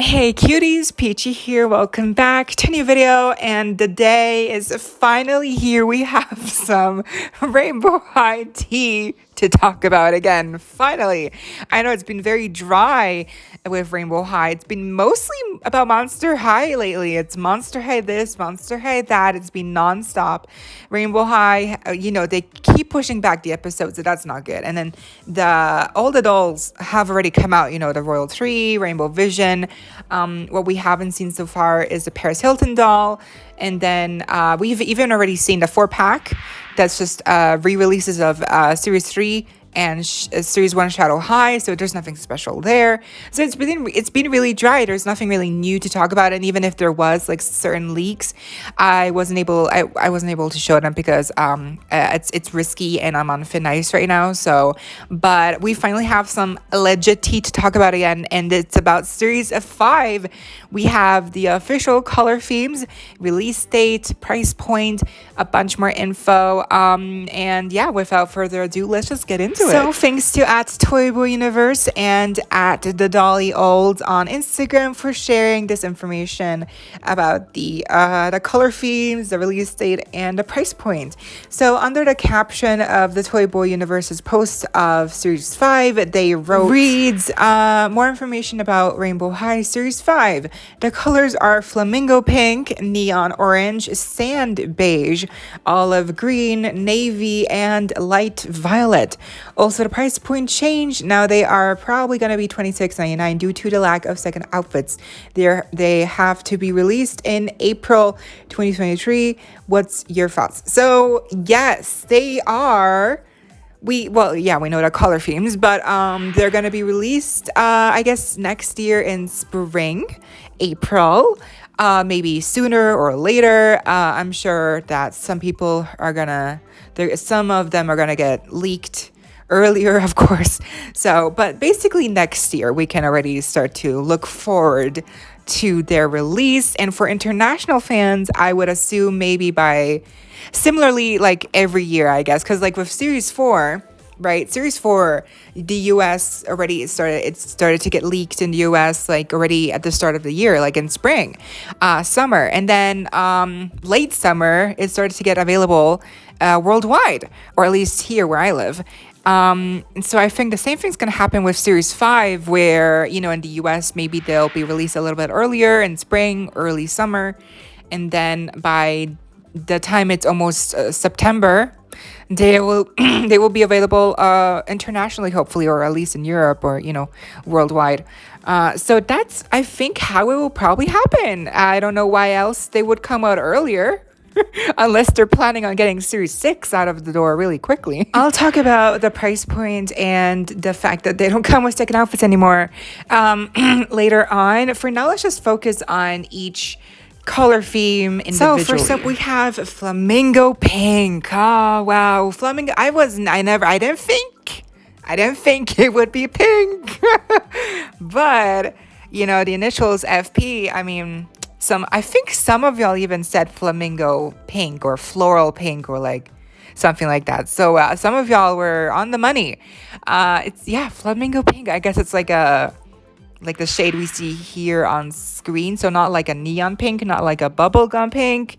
Hey cuties, Peachy here. Welcome back to a new video, and the day is finally here. We have some Rainbow High tea to talk about again. Finally, I know it's been very dry with Rainbow High. It's been mostly about Monster High lately. It's Monster High this, Monster High that. It's been nonstop. Rainbow High, they keep pushing back the episodes, so that's not good. And then all the dolls have already come out. The Royal Tree, Rainbow Vision. What we haven't seen so far is the Paris Hilton doll, and then we've even already seen the 4-pack. That's just re-releases of Series 3 and Series 1 Shadow High, so there's nothing special there. So it's been really dry. There's nothing really new to talk about, and even if there was like certain leaks, I wasn't able to show them because it's risky and I'm on thin ice right now. So, but we finally have some legit tea to talk about again, and it's about Series 5. We have the official color themes, release date, price point, a bunch more info, and yeah, without further ado, let's just get into it. So thanks to at Toy Boy Universe and at the Dolly Old on Instagram for sharing this information about the color themes, the release date, and the price point. So under the caption of the Toy Boy Universe's post of Series 5, they reads more information about Rainbow High Series 5. The colors are flamingo pink, neon orange, sand beige, olive green, navy, and light violet. Also, the price point changed. Now they are probably going to be $26.99 due to the lack of second outfits. They have to be released in April 2023. What's your thoughts? So yes, they are. We know the color themes, but they're gonna be released I guess next year in spring, April, maybe sooner or later. I'm sure that some of them are gonna get leaked earlier, of course. So, but basically next year we can already start to look forward to their release. And for international fans, I would assume maybe by similarly like every year, I guess, because like with Series 4, right? Series 4, the US already started to get leaked in the US like already at the start of the year, like in spring, summer, and then late summer it started to get available worldwide, or at least here where I live. And so I think the same thing's going to happen with Series 5, where, in the US, maybe they'll be released a little bit earlier in spring, early summer. And then by the time it's almost September, they will be available internationally, hopefully, or at least in Europe or, worldwide. So that's, I think, how it will probably happen. I don't know why else they would come out earlier. Unless they're planning on getting Series 6 out of the door really quickly. I'll talk about the price point and the fact that they don't come with second outfits anymore later on. For now, let's just focus on each color theme individually. So first up, we have flamingo pink. Oh, wow. Flamingo. I didn't think it would be pink. But, the initials FP, I think some of y'all even said flamingo pink or floral pink or like something like that. So some of y'all were on the money. It's flamingo pink. I guess it's like the shade we see here on screen. So not like a neon pink, not like a bubblegum pink,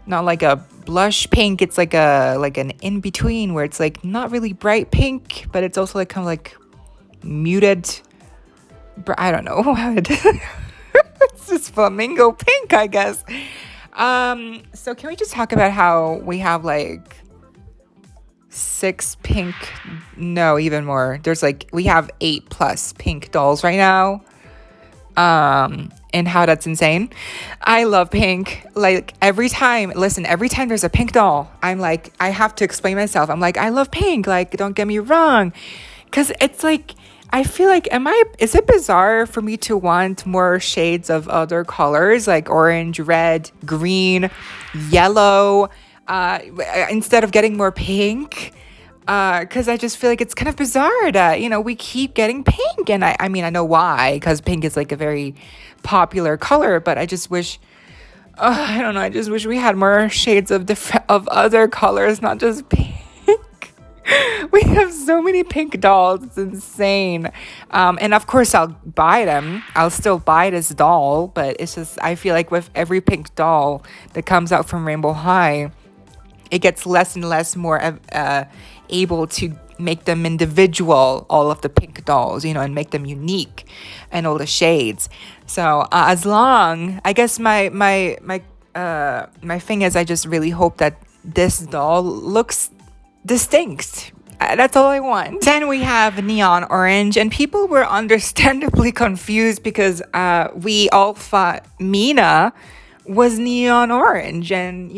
not like a blush pink. It's like an in between where it's like not really bright pink, but it's also like kind of like muted. I don't know how it is. It's just flamingo pink, I guess. So can we just talk about how we have like 6 pink? No, even more. We have 8+ pink dolls right now. And how that's insane. I love pink. Like every time there's a pink doll, I'm like, I have to explain myself. I'm like, I love pink. Like, don't get me wrong. 'Cause it's like, I feel like, is it bizarre for me to want more shades of other colors like orange, red, green, yellow, instead of getting more pink? Because I just feel like it's kind of bizarre that, we keep getting pink. And I know why, because pink is like a very popular color, but I just wish, I don't know, I just wish we had more shades of other colors, not just pink. We have so many pink dolls. It's insane. And of course, I'll buy them. I'll still buy this doll, but it's just, I feel like with every pink doll that comes out from Rainbow High, it gets less and less more able to make them individual, all of the pink dolls, and make them unique and all the shades. So as long, I guess my thing is, I just really hope that this doll looks distinct. That's all I want. Then we have neon orange, and people were understandably confused because we all thought Mina was neon orange, and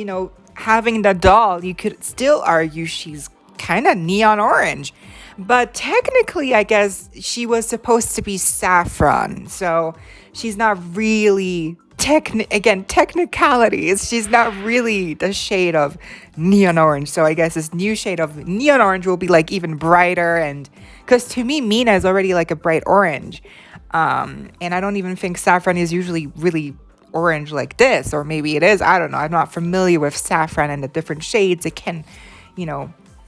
having the doll, you could still argue she's kind of neon orange, but technically I guess she was supposed to be saffron, so she's not really technicalities, she's not really the shade of neon orange. So I guess this new shade of neon orange will be like even brighter, and because to me Mina is already like a bright orange, and I don't even think saffron is usually really orange like this, or maybe it is, I don't know, I'm not familiar with saffron and the different shades it can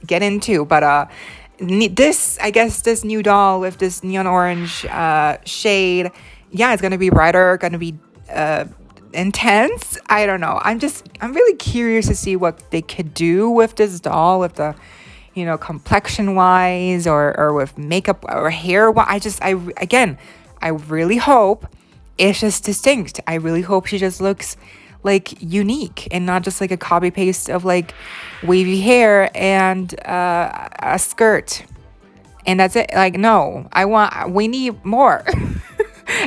get into, but this, I guess this new doll with this neon orange shade, yeah, it's gonna be brighter, gonna be intense. I don't know, I'm really curious to see what they could do with this doll, with the complexion wise, or with makeup or hair. I really hope it's just distinct. I really hope she just looks like unique and not just like a copy paste of like wavy hair and a skirt, and that's it. Like, no, we need more.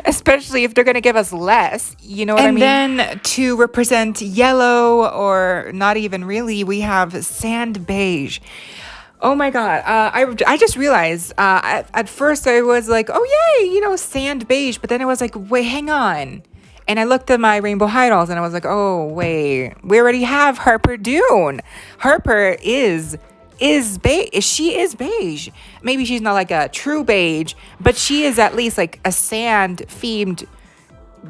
Especially if they're gonna give us less, you know what I mean? And then to represent yellow, or not even really, we have sand beige. Oh my god, I just realized at first I was like, oh yay, sand beige, but then I was like, wait, hang on. And I looked at my Rainbow High dolls and I was like, oh wait, we already have Harper Dune. Harper is beige. She is beige. Maybe she's not like a true beige, but she is at least like a sand themed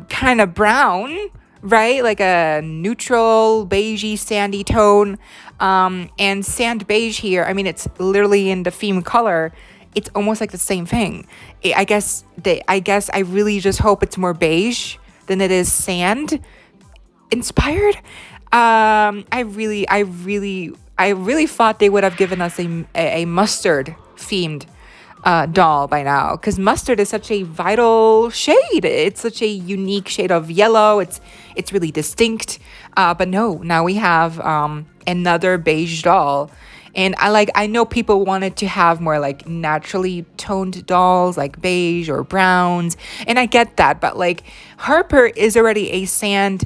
kind of brown, right? Like a neutral beigey sandy tone. And sand beige here, I mean, it's literally in the theme color. It's almost like the same thing. I guess I really just hope it's more beige than it is sand inspired. I really thought they would have given us a mustard themed doll by now, because mustard is such a vital shade. It's such a unique shade of yellow. It's really distinct. But no, now we have another beige doll. And I know people wanted to have more like naturally toned dolls, like beige or browns, and I get that, but like Harper is already a sand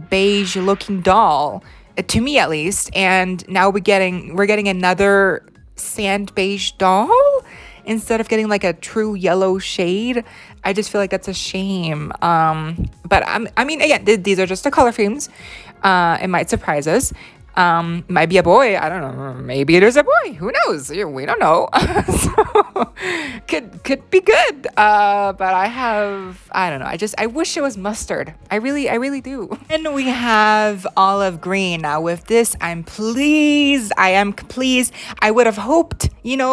beige looking doll, to me at least, and now we're getting another sand beige doll instead of getting like a true yellow shade. I just feel like that's a shame. But I mean, again, these are just the color themes. It might surprise us. Might be a boy. I don't know. Maybe it is a boy. Who knows? We don't know. So, could be good. But I don't know. I wish it was mustard. I really do. And we have olive green. Now with this, I am pleased. I would have hoped,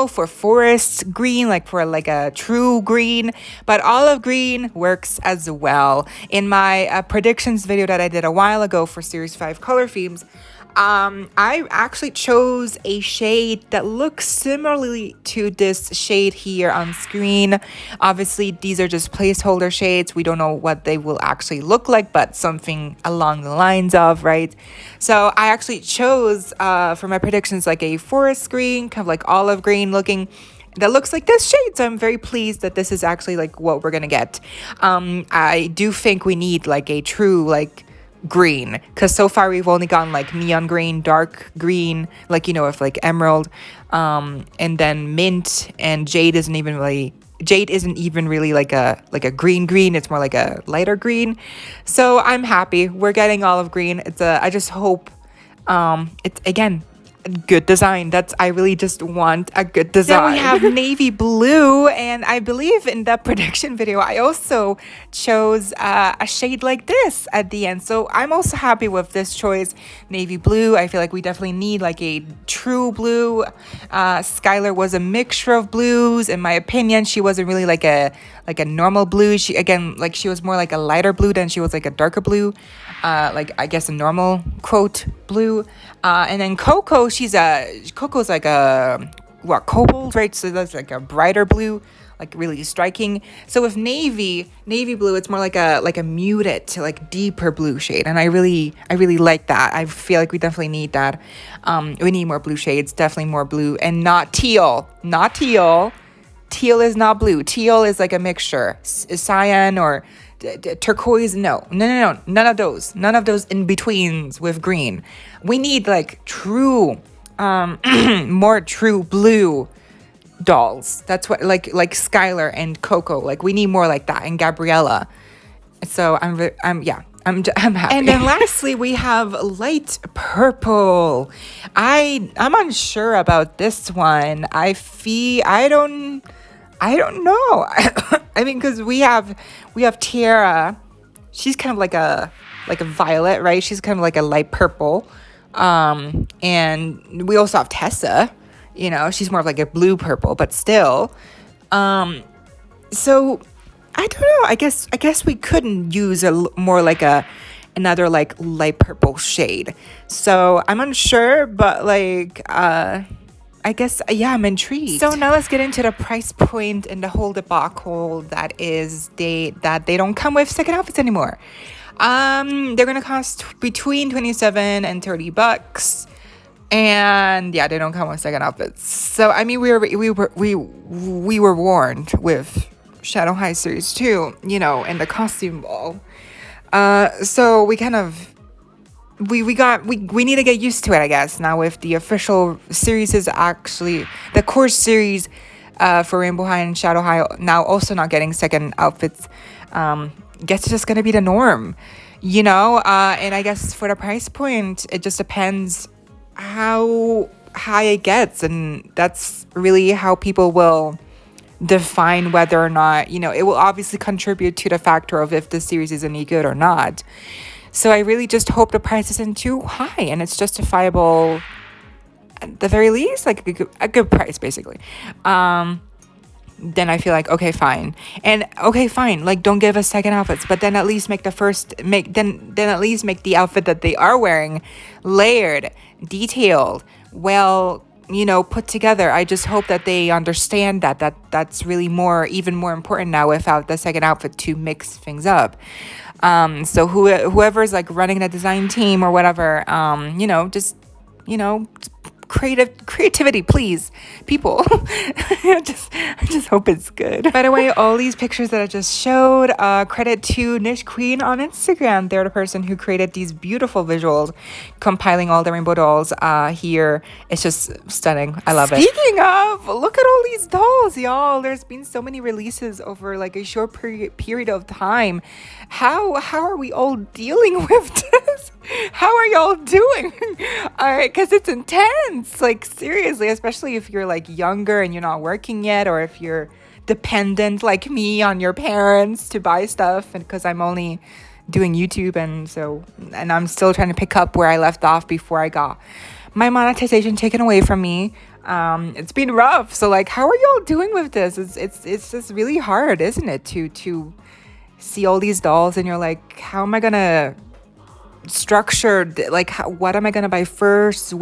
for forest green, like for like a true green, but olive green works as well. In my predictions video that I did a while ago for Series 5 color themes, I actually chose a shade that looks similarly to this shade here on screen. Obviously, these are just placeholder shades. We don't know what they will actually look like, but something along the lines of, right? So I actually chose, for my predictions, like a forest green, kind of like olive green looking, that looks like this shade. So I'm very pleased that this is actually like what we're gonna get. I do think we need like a true like green, because so far we've only gone like neon green, dark green, like with like emerald, and then mint, and jade isn't even really like a green. It's more like a lighter green. So I'm happy we're getting olive green. I just hope it's, again, good design. I really just want a good design. Then we have navy blue, and I believe in that prediction video I also chose a shade like this at the end, so I'm also happy with this choice, navy blue. I feel like we definitely need like a true blue. Skylar was a mixture of blues in my opinion. She wasn't really like a normal blue. She was more like a lighter blue than she was like a darker blue, like I guess a normal quote blue. And then Coco's like a cobalt, right? So that's like a brighter blue, like really striking. So with navy blue, it's more like a muted, like deeper blue shade, and I really like that. I feel like we definitely need that. We need more blue shades, definitely more blue, and not teal. Teal is not blue. Teal is like a mixture, cyan or turquoise. No, none of those in betweens with green. We need like true, more true blue dolls. That's what like Skylar and Coco. Like we need more like that, and Gabriella. So I'm happy. And then lastly, we have light purple. I'm unsure about this one. I don't know. I mean, because we have Tiara. She's kind of like a violet, right? She's kind of like a light purple. And we also have Tessa. You know, she's more of like a blue purple, but still. So I don't know. I guess we couldn't use more like another like light purple shade. So I'm unsure, but like I guess, yeah, I'm intrigued. So now let's get into the price point and the whole debacle that they don't come with second outfits anymore. They're gonna cost between $27 and $30, and yeah, they don't come with second outfits. So I mean, we were warned with Shadow High Series 2, you know, in the costume ball. So we kind of. We need to get used to it, I guess. Now with the official series is actually the core series for Rainbow High and Shadow High now also not getting second outfits. Guess it's just gonna be the norm, you know. And I guess for the price point, it just depends how high it gets, and that's really how people will define whether or not, you know, it will obviously contribute to the factor of if the series is any good or not. So I really just hope the price isn't too high and it's justifiable at the very least, like a good price, basically. Then I feel like, okay, fine. And okay, fine, like don't give us second outfits, but then at least make at least make the outfit that they are wearing layered, detailed, well, you know, put together. I just hope that they understand that's really even more important now without the second outfit to mix things up. So whoever's like running the design team or whatever, you know, just, you know, creativity, please, people. I just hope it's good. By the way, all these pictures that I just showed, credit to Niche Queen on Instagram. They're the person who created these beautiful visuals, compiling all the rainbow dolls here. It's just stunning. I love it. Speaking of, look at all these dolls, y'all. There's been so many releases over like a short period of time. How are we all dealing with this? How are y'all doing? All right, because it's intense. Like seriously, especially if you're like younger and you're not working yet, or if you're dependent like me on your parents to buy stuff, and because I'm only doing YouTube, and I'm still trying to pick up where I left off before I got my monetization taken away from me. It's been rough. So like, how are y'all doing with this? It's just really hard, isn't it, to see all these dolls and you're like, how am I gonna structured, like what am I gonna buy first,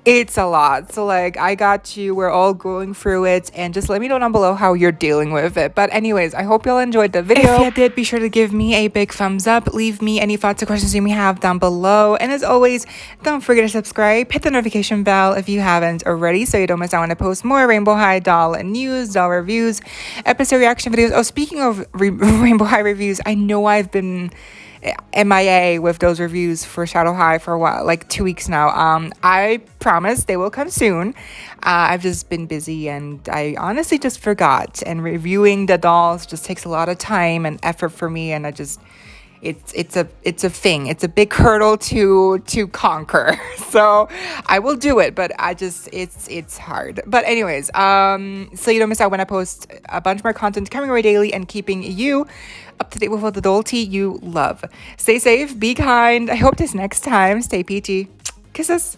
it's a lot. So like, I got you, we're all going through it, and just let me know down below how you're dealing with it. But anyways, I hope y'all enjoyed the video. If you did, be sure to give me a big thumbs up, leave me any thoughts or questions you may have down below, and as always, don't forget to subscribe, hit the notification bell if you haven't already, so you don't miss out when I post more Rainbow High doll news, doll reviews, episode reaction videos. Oh, speaking of Rainbow High reviews, I know I've been MIA with those reviews for Shadow High for a while, like 2 weeks now. I promise they will come soon. I've just been busy and I honestly just forgot, and reviewing the dolls just takes a lot of time and effort for me, and it's a thing. It's a big hurdle to conquer. So I will do it, but I just it's hard. But anyways, so you don't miss out when I post a bunch more content coming away daily and keeping you up to date with all the adulty you love. Stay safe, be kind. I hope this next time. Stay peachy. Kisses.